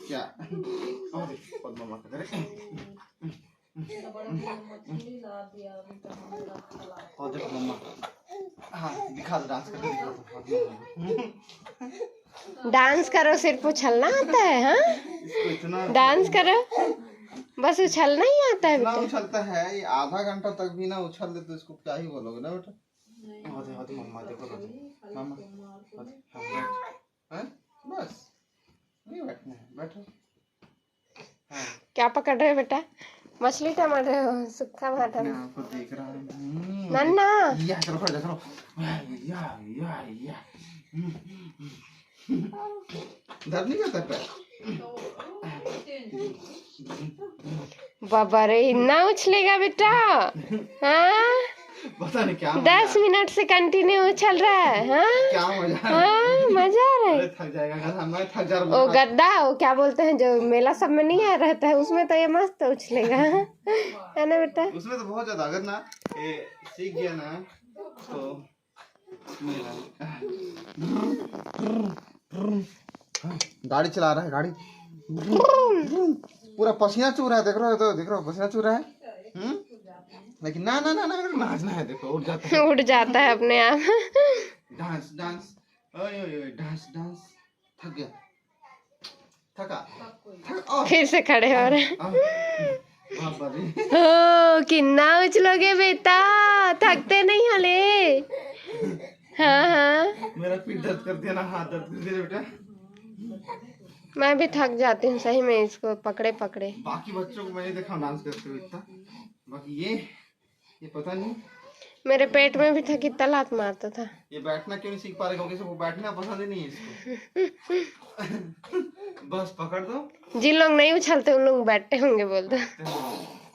क्या मम्मा का और देखो मम्मा, हाँ दिखा दो डांस करके दिखा दो। डांस करो, सिर्फ उछलना आता है। हाँ डांस करो, बस उछलना ही आता है इतना बेटा। उछलता है ये, आधा घंटा तक भी ना उछल दे तो इसको क्या ही बोलोगे ना बेटा। मम्मा देखो मम्मा, बस नहीं बैठना है, बैठो। क्या पकड़ रहे हो बेटा? मछली टमाटर हो, सूखा मटन आपको देख रहा हूँ नन्ना। या चलो खड़े चलो या दर्द नहीं करता पैर? बाबा रे, इतना उछलेगा बेटा? हाँ पता नहीं क्या 10 मिनट से कंटिन्यू उछल रहा है। हाँ क्या मजा हाँ मजा आ रहा है। थक जाएगा गधा, मैं थक जा रहा ओ हूँ। गद्दा, वो क्या बोलते हैं जो मेला सब में नहीं आ रहता है, उसमें तो ये मस्त उछलेगा है ना बेटा? उसमें तो बहुत ज्यादा, अगर ना ये सीख गया ना तो गाड़ी चला रहा है, गाड़ी पूरा पसीना चू रहा है, देख रहे हो तो, देख रहे हो पसीना चू रहा है। लेकिन ना ना ना ना नाचना है, देखो उठ जाता है, उठ जाता है अपने आप। डांस डांस, ओए ओए ओए डांस डांस। थक गया, थका फिर से खड़े हो रहे हैं। हो कितना उछलोगे बेटा, थकते नहीं हले। हाँ हाँ मेरा पीठ दर्द कर दिया ना, हाथ दर्द कर दिया बेटा। मैं भी थक जाती हूँ सही में, इसको पकड़े पकड़े। बाकी बच्चों को मैंने देखा डांस करते हुए इतना, बाकी ये पता नहीं। मेरे पेट में भी था, कितना लात मारता था। ये बैठना क्यों नहीं सीख पा रहे, क्योंकि इसको बैठना पसंद ही नहीं है इसको। बस पकड़ दो। जिन लोग नहीं उछलते उन लोग बैठते होंगे बोल दो।